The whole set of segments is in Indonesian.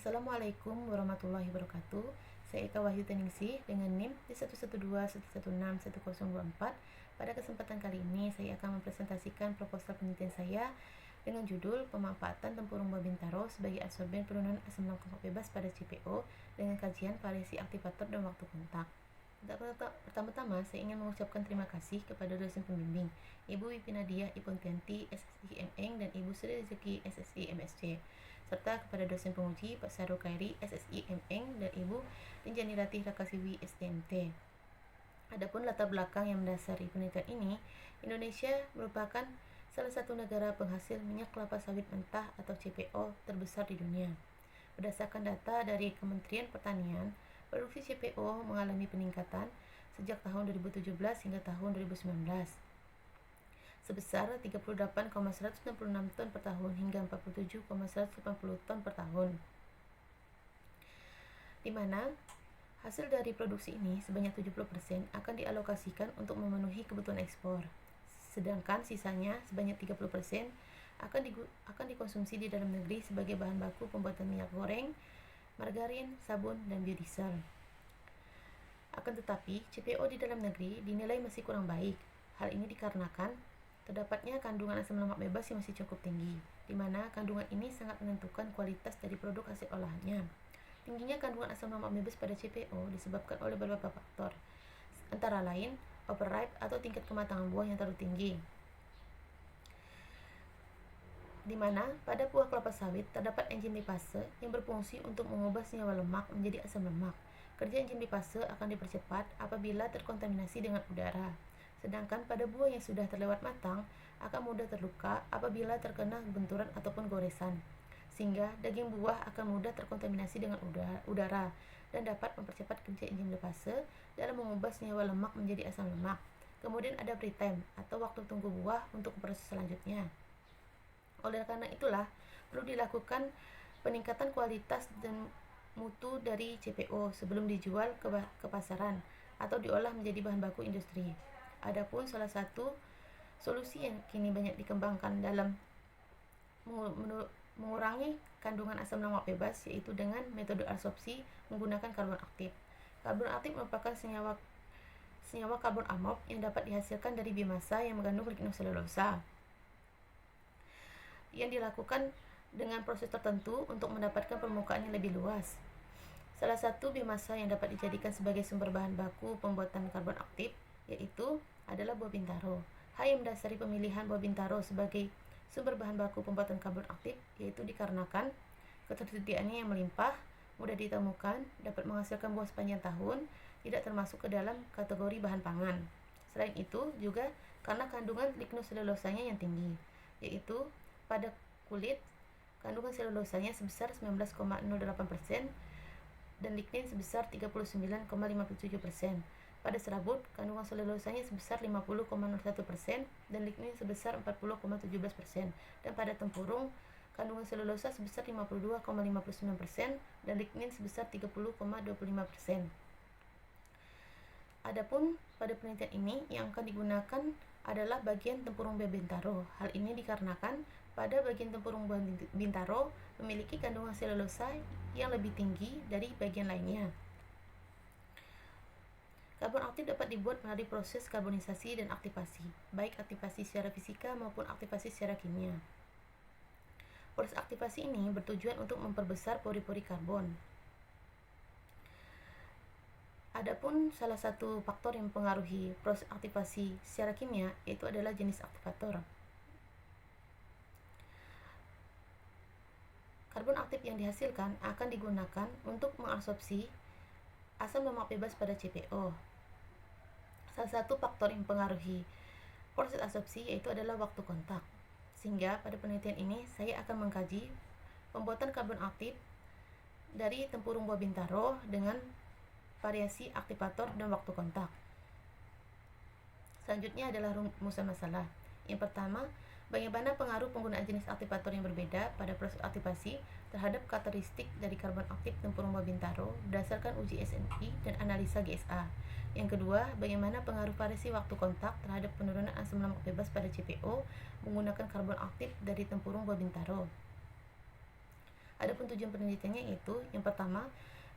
Assalamualaikum warahmatullahi wabarakatuh. Saya Eka Wahyu Teningsih dengan NIM D11211611024. Pada kesempatan kali ini saya akan mempresentasikan proposal penelitian saya dengan judul pemanfaatan tempurung buah bintaro sebagai adsorben penurunan asam lambung bebas pada CPO dengan kajian variasi aktivator dan waktu kontak. Pertama-tama saya ingin mengucapkan terima kasih kepada dosen pembimbing Ibu Wipinadia Ipontianti SSI MN dan Ibu Sri Rezeki SSI MSc, serta kepada dosen penguji Pak Sarul Khairi SSI MN dan Ibu Tinjani Ratih Rakasiwi STMT. Adapun latar belakang yang mendasari penelitian ini, Indonesia merupakan salah satu negara penghasil minyak kelapa sawit mentah atau CPO terbesar di dunia. Berdasarkan data dari Kementerian Pertanian, produksi CPO mengalami peningkatan sejak tahun 2017 hingga tahun 2019 sebesar 38,166 ton per tahun hingga 47,180 ton per tahun, di mana hasil dari produksi ini sebanyak 70% akan dialokasikan untuk memenuhi kebutuhan ekspor, sedangkan sisanya sebanyak 30% akan dikonsumsi di dalam negeri sebagai bahan baku pembuatan minyak goreng, margarin, sabun, dan biodiesel. Akan tetapi, CPO di dalam negeri dinilai masih kurang baik. Hal ini dikarenakan terdapatnya kandungan asam lemak bebas yang masih cukup tinggi, di mana kandungan ini sangat menentukan kualitas dari produk hasil olahannya. Tingginya kandungan asam lemak bebas pada CPO disebabkan oleh beberapa faktor, antara lain overripe atau tingkat kematangan buah yang terlalu tinggi, di mana pada buah kelapa sawit terdapat enzim lipase yang berfungsi untuk mengubah senyawa lemak menjadi asam lemak. Kerja enzim lipase akan dipercepat apabila terkontaminasi dengan udara, sedangkan pada buah yang sudah terlewat matang akan mudah terluka apabila terkena benturan ataupun goresan, sehingga daging buah akan mudah terkontaminasi dengan udara dan dapat mempercepat kerja enzim lipase dalam mengubah senyawa lemak menjadi asam lemak. Kemudian ada pre-time atau waktu tunggu buah untuk proses selanjutnya. Oleh karena itulah, perlu dilakukan peningkatan kualitas dan mutu dari CPO sebelum dijual ke pasaran atau diolah menjadi bahan baku industri. Adapun salah satu solusi yang kini banyak dikembangkan dalam mengurangi kandungan asam lemak bebas yaitu dengan metode adsorpsi menggunakan karbon aktif. Karbon aktif merupakan senyawa karbon amorf yang dapat dihasilkan dari biomasa yang mengandung lignoselulosa, yang dilakukan dengan proses tertentu untuk mendapatkan permukaan yang lebih luas. Salah satu biomasa yang dapat dijadikan sebagai sumber bahan baku pembuatan karbon aktif yaitu adalah buah bintaro. Hal yang mendasari pemilihan buah bintaro sebagai sumber bahan baku pembuatan karbon aktif yaitu dikarenakan ketersediaannya yang melimpah, mudah ditemukan, dapat menghasilkan buah sepanjang tahun, tidak termasuk ke dalam kategori bahan pangan. Selain itu juga karena kandungan lignoselulosanya yang tinggi, yaitu pada kulit kandungan selulosanya sebesar 19,08% dan lignin sebesar 39,57%. Pada serabut, kandungan selulosanya sebesar 50,01% dan lignin sebesar 40,17%. Dan pada tempurung, kandungan selulosa sebesar 52,59% dan lignin sebesar 30,25%. Adapun pada penelitian ini yang akan digunakan adalah bagian tempurung buah bintaro. Hal ini dikarenakan pada bagian tempurung buah bintaro memiliki kandungan selulosa yang lebih tinggi dari bagian lainnya. Karbon aktif dapat dibuat melalui proses karbonisasi dan aktivasi, baik aktivasi secara fisika maupun aktivasi secara kimia. Proses aktivasi ini bertujuan untuk memperbesar pori-pori karbon. Adapun salah satu faktor yang mempengaruhi proses aktivasi secara kimia yaitu adalah jenis aktivator. Karbon aktif yang dihasilkan akan digunakan untuk mengabsorpsi asam lemak bebas pada CPO. Salah satu faktor yang mempengaruhi proses absorpsi yaitu adalah waktu kontak. Sehingga pada penelitian ini saya akan mengkaji pembuatan karbon aktif dari tempurung buah bintaro dengan variasi aktivator dan waktu kontak. Selanjutnya adalah rumusan masalah. Yang pertama, bagaimana pengaruh penggunaan jenis aktivator yang berbeda pada proses aktivasi terhadap karakteristik dari karbon aktif tempurung buah bintaro berdasarkan uji SNI dan analisa GSA. Yang kedua, bagaimana pengaruh variasi waktu kontak terhadap penurunan asam lemak bebas pada CPO menggunakan karbon aktif dari tempurung buah bintaro. Adapun tujuan penelitiannya yaitu yang pertama,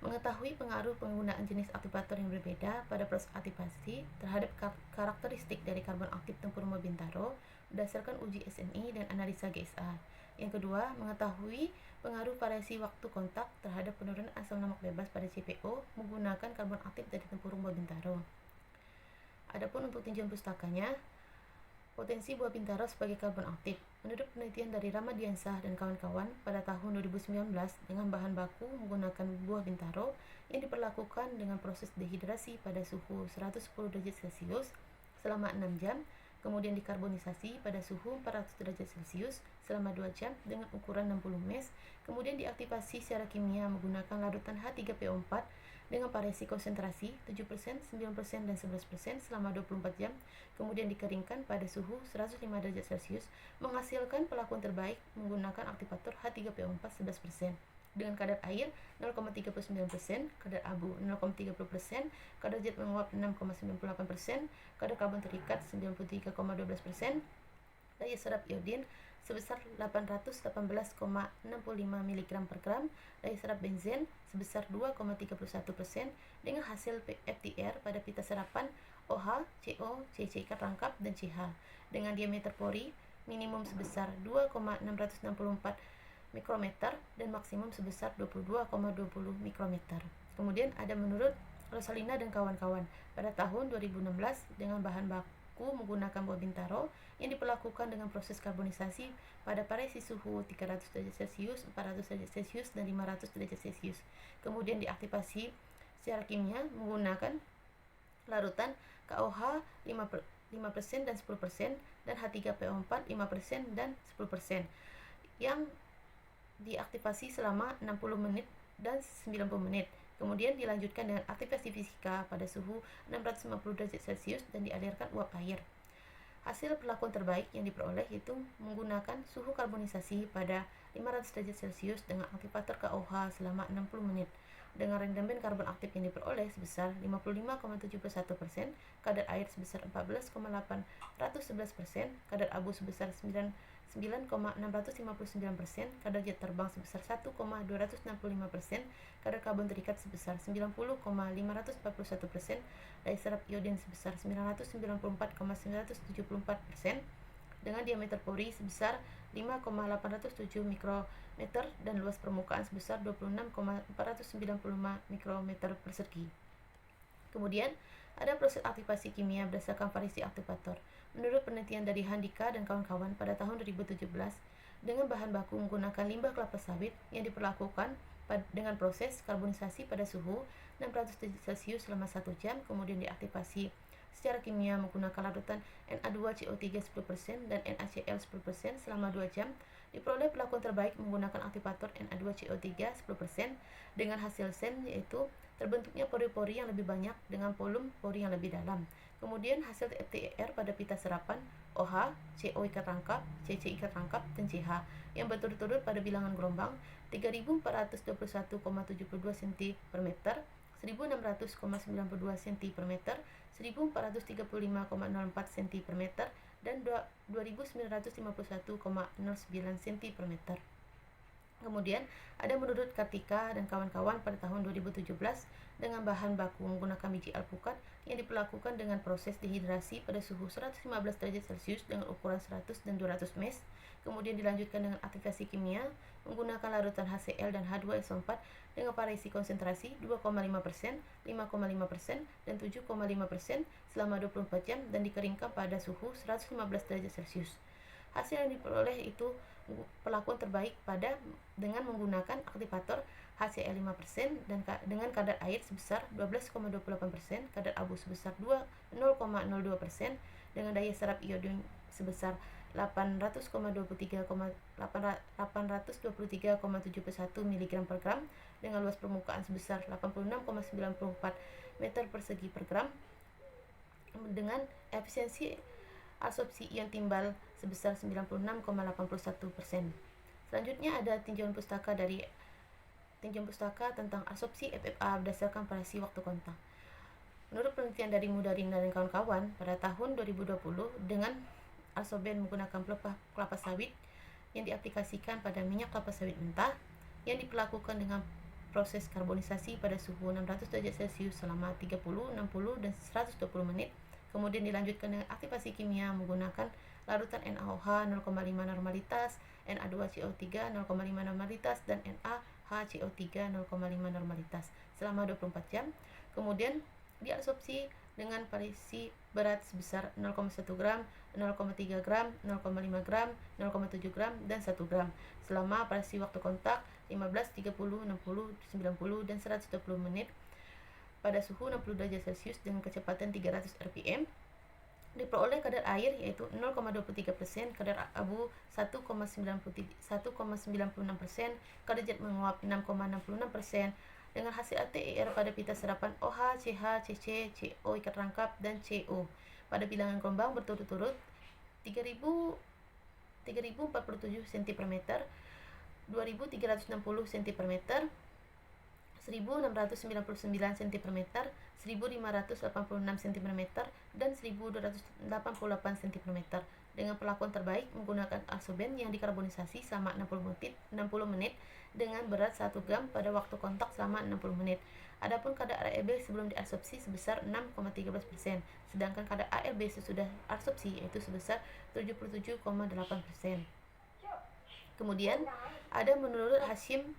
mengetahui pengaruh penggunaan jenis aktivator yang berbeda pada proses aktivasi terhadap karakteristik dari karbon aktif tempurung Bintaro berdasarkan uji SNI dan analisa GSA. Yang kedua, mengetahui pengaruh variasi waktu kontak terhadap penurunan asam lemak bebas pada CPO menggunakan karbon aktif dari tempurung Bintaro. Adapun untuk tinjauan pustakanya, potensi buah Bintaro sebagai karbon aktif. Menurut penelitian dari Ramadiansah dan kawan-kawan pada tahun 2019 dengan bahan baku menggunakan buah Bintaro yang diperlakukan dengan proses dehidrasi pada suhu 110 derajat Celcius selama 6 jam, kemudian dikarbonisasi pada suhu 400 derajat Celcius selama 2 jam dengan ukuran 60 mes, kemudian diaktifasi secara kimia menggunakan larutan H3PO4 dengan variasi konsentrasi 7%, 9%, dan 11% selama 24 jam, kemudian dikeringkan pada suhu 105 derajat Celcius, menghasilkan pelakuan terbaik menggunakan aktivator H3PO4 11%. Dengan kadar air 0,39%, kadar abu 0,30%, kadar zat menguap 6,98%, kadar karbon terikat 93,12%, daya serap iodin sebesar 818,65 mg per gram, daya serap benzen sebesar 2,31% dengan hasil FTR pada pita serapan OH, CO, CC ikat rangkap, dan CH dengan diameter pori minimum sebesar 2,664 mikrometer dan maksimum sebesar 22,20 mikrometer. Kemudian ada menurut Rosalina dan kawan-kawan pada tahun 2016 dengan bahan baku menggunakan buah Bintaro yang diperlakukan dengan proses karbonisasi pada variasi suhu 300 derajat Celcius, 400 derajat Celcius, dan 500 derajat Celcius. Kemudian diaktifasi secara kimia menggunakan larutan KOH 5% dan 10% dan H3PO4 5% dan 10% yang diaktifasi selama 60 menit dan 90 menit. Kemudian dilanjutkan dengan aktivasi fisika pada suhu 650 derajat Celcius dan dialirkan uap air. Hasil perlakuan terbaik yang diperoleh itu menggunakan suhu karbonisasi pada 500 derajat Celcius dengan aktivator KOH selama 60 menit. Dengan rendamen karbon aktif yang diperoleh sebesar 55,71%, kadar air sebesar 14,811%, kadar abu sebesar 9,659%, kadar jet terbang sebesar 1,265%, kadar karbon terikat sebesar 90,541%, daya serap iodin sebesar 994,974%, dengan diameter pori sebesar 5,807 mikrometer dan luas permukaan sebesar 26,495 mikrometer persegi. Kemudian, ada proses aktivasi kimia berdasarkan variasi aktivator. Menurut penelitian dari Handika dan kawan-kawan pada tahun 2017, dengan bahan baku menggunakan limbah kelapa sawit yang diperlakukan dengan proses karbonisasi pada suhu 600 derajat Celcius selama 1 jam, kemudian diaktifasi secara kimia menggunakan larutan Na2CO3 10% dan NaCl 10% selama 2 jam, diperoleh perlakuan terbaik menggunakan aktivator Na2CO3 10% dengan hasil SEN yaitu terbentuknya pori-pori yang lebih banyak dengan volume pori yang lebih dalam. Kemudian hasil FTR pada pita serapan OH, CO ikat rangkap, CC ikat rangkap, dan CH yang berturut-turut pada bilangan gelombang 3421,72 cm per meter, 1600,92 cm per meter, 1435,04 cm per meter, dan 2951,09 cm per meter. Kemudian ada menurut Kartika dan kawan-kawan pada tahun 2017 dengan bahan baku menggunakan biji alpukat yang diperlakukan dengan proses dehidrasi pada suhu 115 derajat Celcius dengan ukuran 100 dan 200 mes, kemudian dilanjutkan dengan aktivasi kimia menggunakan larutan HCl dan H2SO4 dengan variasi konsentrasi 2,5%, 5,5%, dan 7,5% selama 24 jam dan dikeringkan pada suhu 115 derajat Celcius. Hasil yang diperoleh itu perlakuan terbaik dengan menggunakan aktivator HCl 5% dan dengan kadar air sebesar 12,28%, kadar abu sebesar 0,02%, dengan daya serap iodin sebesar 823,71 mg per gram, dengan luas permukaan sebesar 86,94 meter persegi per gram, dengan efisiensi absorpsi ion timbal sebesar 96,81%. Selanjutnya ada tinjauan pustaka tentang absorpsi FFA berdasarkan variasi waktu kontak. Menurut penelitian dari Mudarina dan kawan-kawan pada tahun 2020 dengan absorben menggunakan kelapa sawit yang diaplikasikan pada minyak kelapa sawit mentah, yang diperlakukan dengan proses karbonisasi pada suhu 600 derajat Celcius selama 30, 60, dan 120 menit. Kemudian dilanjutkan dengan aktivasi kimia menggunakan larutan NaOH 0,5 normalitas, Na2CO3 0,5 normalitas, dan NaHCO3 0,5 normalitas selama 24 jam. Kemudian diabsorpsi dengan parisi berat sebesar 0,1 gram, 0,3 gram, 0,5 gram, 0,7 gram, dan 1 gram selama parisi waktu kontak 15, 30, 60, 90, dan 120 menit pada suhu 60 derajat Celcius dengan kecepatan 300 rpm. Diperoleh kadar air yaitu 0,23%, kadar abu 1,96%, kadar zat menguap 6,66%, dengan hasil ATER pada pita serapan OH, CH, CC, CO ikat rangkap, dan CO pada bilangan gelombang berturut-turut 3047 cm per meter, 2360 cm per meter, 1699 cm per meter, 1586 cm per meter, dan 1288 cm per meter dengan perlakuan terbaik menggunakan absorben yang dikarbonisasi selama 60 menit dengan berat 1 gram pada waktu kontak selama 60 menit. Adapun kadar ALB sebelum diabsorpsi sebesar 6,13%, sedangkan kadar ALB sesudah absorpsi yaitu sebesar 77,8%. Kemudian ada menurut Hashim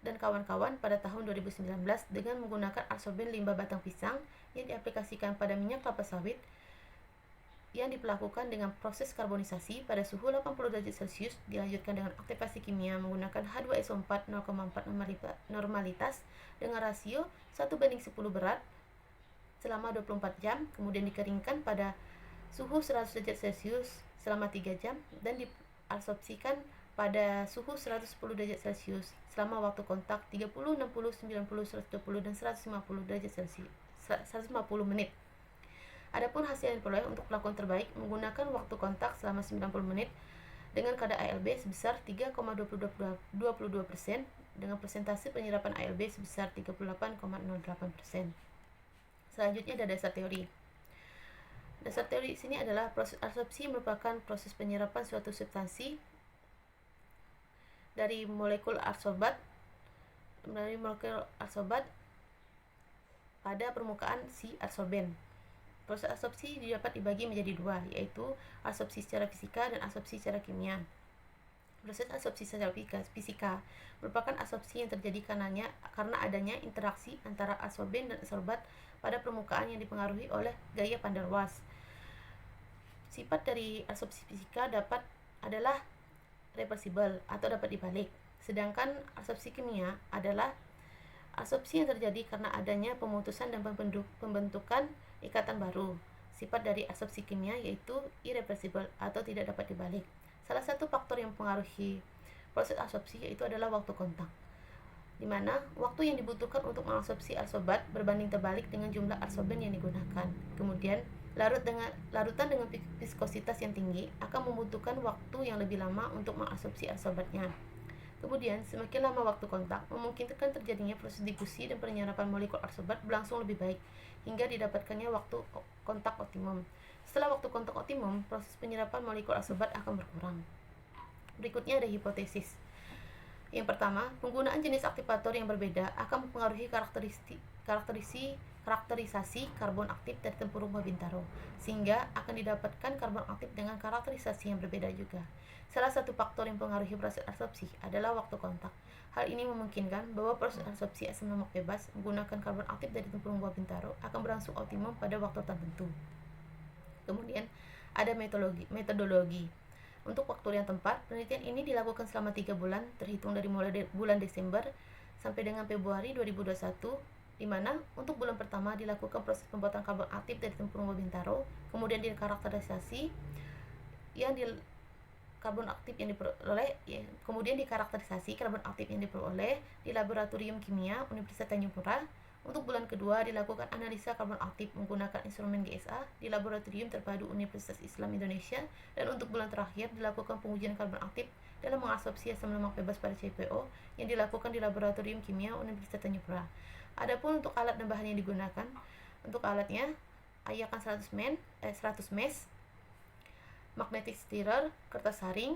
dan kawan-kawan pada tahun 2019 dengan menggunakan absorben limbah batang pisang yang diaplikasikan pada minyak kelapa sawit yang diperlakukan dengan proses karbonisasi pada suhu 80 derajat Celcius, dilanjutkan dengan aktivasi kimia menggunakan H2SO4 0,4 normalitas dengan rasio 1:10 berat selama 24 jam, kemudian dikeringkan pada suhu 100 derajat Celcius selama 3 jam dan diabsorpsikan pada suhu 110 derajat Celcius selama waktu kontak 30, 60, 90, 120, dan 150 derajat Celcius 150 menit. Adapun hasil yang diperoleh untuk perlakuan terbaik menggunakan waktu kontak selama 90 menit dengan kadar ALB sebesar 3,22% dengan persentase penyerapan ALB sebesar 38,08%. Selanjutnya ada dasar teori. Dasar teori sini adalah proses absorpsi merupakan proses penyerapan suatu substansi dari molekul absorbat pada permukaan si absorben. Proses absorpsi dapat dibagi menjadi dua, yaitu absorpsi secara fisika dan absorpsi secara kimia. Proses absorpsi secara fisika merupakan absorpsi yang terjadi karena adanya interaksi antara absorben dan absorbat pada permukaan yang dipengaruhi oleh gaya van der Waals. Sifat dari absorpsi fisika adalah reversible atau dapat dibalik, sedangkan absorpsi kimia adalah absorpsi yang terjadi karena adanya pemutusan dan pembentukan ikatan baru. Sifat dari absorpsi kimia yaitu irreversible atau tidak dapat dibalik. Salah satu faktor yang mempengaruhi proses absorpsi yaitu adalah waktu kontak, di mana waktu yang dibutuhkan untuk mengabsorpsi absorbat berbanding terbalik dengan jumlah absorben yang digunakan. Kemudian larutan dengan viskositas yang tinggi akan membutuhkan waktu yang lebih lama untuk mengabsorpsi absorbatnya. Kemudian, semakin lama waktu kontak, memungkinkan terjadinya proses difusi dan penyerapan molekul absorbat berlangsung lebih baik, hingga didapatkannya waktu kontak optimum. Setelah waktu kontak optimum, proses penyerapan molekul absorbat akan berkurang. Berikutnya ada hipotesis. Yang pertama, penggunaan jenis aktivator yang berbeda akan mempengaruhi karakterisasi karbon aktif dari tempurung buah bintaro, sehingga akan didapatkan karbon aktif dengan karakterisasi yang berbeda juga. Salah satu faktor yang mempengaruhi proses absorpsi adalah waktu kontak. Hal ini memungkinkan bahwa proses absorpsi asam lemak bebas menggunakan karbon aktif dari tempurung buah bintaro akan berlangsung optimum pada waktu tertentu. Kemudian ada metodologi. Untuk waktu yang tepat, penelitian ini dilakukan selama 3 bulan terhitung dari mulai bulan Desember sampai dengan Februari 2021, di mana untuk bulan pertama dilakukan proses pembuatan karbon aktif dari tempurung buah bintaro, kemudian dikarakterisasi karbon aktif yang diperoleh di laboratorium kimia Universitas Tanjung Pura. Untuk bulan kedua dilakukan analisa karbon aktif menggunakan instrumen GSA di Laboratorium Terpadu Universitas Islam Indonesia, dan untuk bulan terakhir dilakukan pengujian karbon aktif dalam mengabsorpsi asam lemak bebas pada CPO yang dilakukan di Laboratorium Kimia Universitas Tanjung Pura. Adapun untuk alat dan bahan yang digunakan, untuk alatnya Ayakan 100 mes, magnetic stirrer, kertas saring,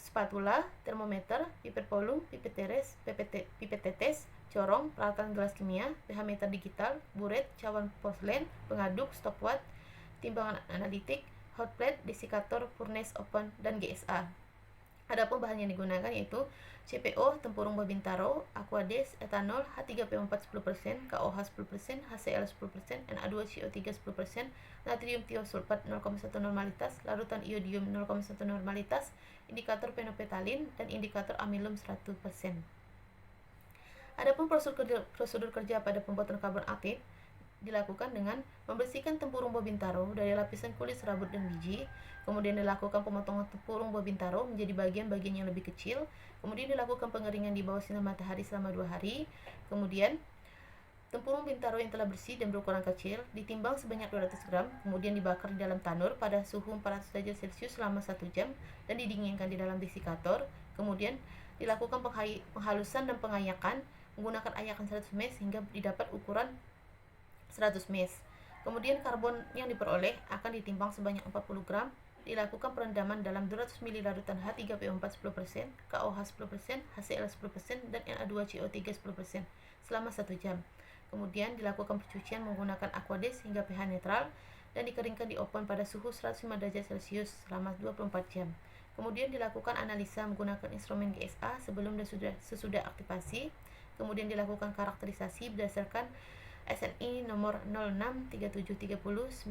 spatula, termometer, pipet polung, pipet teres, pipet tetes, corong, peralatan gelas kimia, pH meter digital, buret, cawan porselen, pengaduk, stopwatch, timbangan analitik, hot plate, desikator, furnace open, dan GSA. Adapun bahan yang digunakan yaitu CPO, tempurung babintaro, aquades, etanol, H3PO4 10%, KOH 10%, HCl 10%, Na2CO3 10%, natrium tiosulfat 0,1 normalitas, larutan iodium 0,1 normalitas, indikator fenopetalin, dan indikator amilum 100%. Adapun prosedur kerja pada pembuatan karbon aktif dilakukan dengan membersihkan tempurung babintaro dari lapisan kulit, serabut, dan biji. Kemudian dilakukan pemotongan tempurung babintaro menjadi bagian-bagian yang lebih kecil. Kemudian dilakukan pengeringan di bawah sinar matahari selama 2 hari. Kemudian tempurung bintaro yang telah bersih dan berukuran kecil ditimbang sebanyak 200 gram, kemudian dibakar di dalam tanur pada suhu 400 derajat Celcius selama 1 jam dan didinginkan di dalam desikator. Kemudian dilakukan penghalusan dan pengayakan menggunakan ayakan 100 ml hingga didapat ukuran 100 ml. Kemudian karbon yang diperoleh akan ditimbang sebanyak 40 gram, dilakukan perendaman dalam 200 ml larutan H3PO4 10%, KOH 10%, HCl 10%, dan Na2CO3 10% selama 1 jam. Kemudian dilakukan pencucian menggunakan aquades hingga pH netral dan dikeringkan di oven pada suhu 105 derajat Celcius selama 24 jam. Kemudian dilakukan analisa menggunakan instrumen GSA sebelum dan sesudah aktivasi. Kemudian dilakukan karakterisasi berdasarkan SNI nomor 0637301995.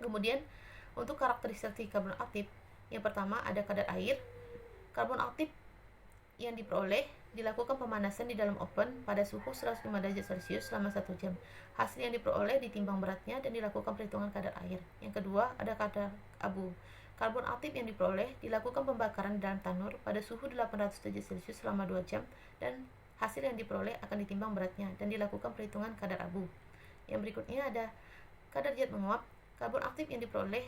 Kemudian untuk karakterisasi karbon aktif, yang pertama ada kadar air. Karbon aktif yang diperoleh dilakukan pemanasan di dalam oven pada suhu 105 derajat Celcius selama 1 jam. Hasil yang diperoleh ditimbang beratnya dan dilakukan perhitungan kadar air. Yang kedua ada kadar abu. Karbon aktif yang diperoleh dilakukan pembakaran di dalam tanur pada suhu 800 derajat Celcius selama 2 jam dan hasil yang diperoleh akan ditimbang beratnya dan dilakukan perhitungan kadar abu. Yang berikutnya ada kadar zat menguap. Karbon aktif yang diperoleh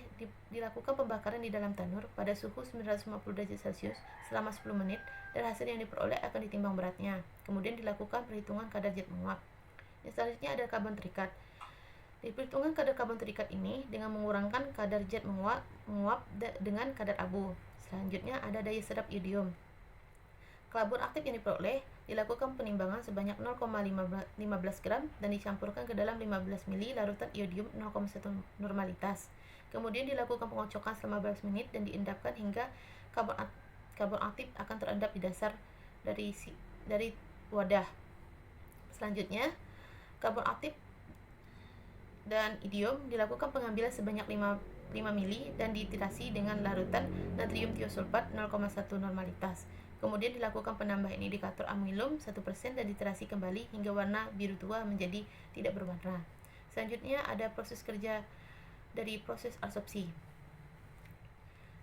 dilakukan pembakaran di dalam tanur pada suhu 950 derajat Celcius selama 10 menit dan hasil yang diperoleh akan ditimbang beratnya. Kemudian dilakukan perhitungan kadar zat menguap. Yang selanjutnya ada karbon terikat. Perhitungan kadar karbon terikat ini dengan mengurangkan kadar zat menguap dengan kadar abu. Selanjutnya ada daya serap iodium. Karbon aktif yang diperoleh dilakukan penimbangan sebanyak 0,15 gram dan dicampurkan ke dalam 15 ml larutan iodium 0,1 normalitas. Kemudian dilakukan pengocokan selama 15 menit dan diendapkan hingga karbon aktif akan terendap di dasar dari wadah. Selanjutnya, karbon aktif dan iodium dilakukan pengambilan sebanyak 5 mili dan dititrasi dengan larutan natrium tiosulfat 0,1 normalitas. Kemudian dilakukan penambahan indikator amilum 1% dan dititrasi kembali hingga warna biru tua menjadi tidak berwarna. Selanjutnya ada proses kerja dari proses absorpsi.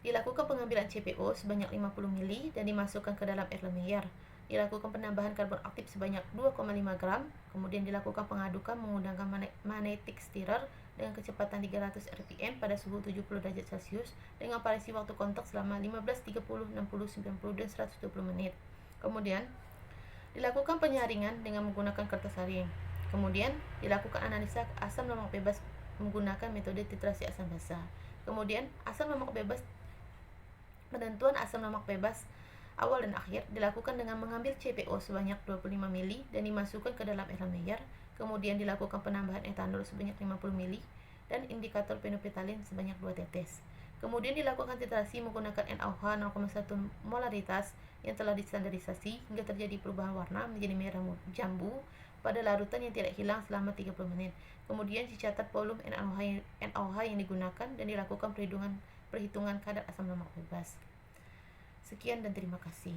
Dilakukan pengambilan CPO sebanyak 50 mili dan dimasukkan ke dalam air Lemaire. Dilakukan penambahan karbon aktif sebanyak 2,5 gram, kemudian dilakukan pengadukan menggunakan magnetic stirrer dengan kecepatan 300 rpm pada suhu 70 derajat Celcius dengan variasi waktu kontak selama 15, 30, 60, 90, dan 120 menit. Kemudian dilakukan penyaringan dengan menggunakan kertas saring. Kemudian dilakukan analisa asam lemak bebas menggunakan metode titrasi asam basa. Kemudian penentuan asam lemak bebas awal dan akhir dilakukan dengan mengambil CPO sebanyak 25 mili dan dimasukkan ke dalam air Lemaire. Kemudian dilakukan penambahan etanol sebanyak 50 mili dan indikator fenopetalin sebanyak 2 tetes. Kemudian dilakukan titrasi menggunakan NaOH 0,1 molaritas yang telah distandarisasi hingga terjadi perubahan warna menjadi merah jambu pada larutan yang tidak hilang selama 30 menit. Kemudian dicatat volume NaOH yang digunakan dan dilakukan perhitungan kadar asam lemak bebas. Sekian dan terima kasih.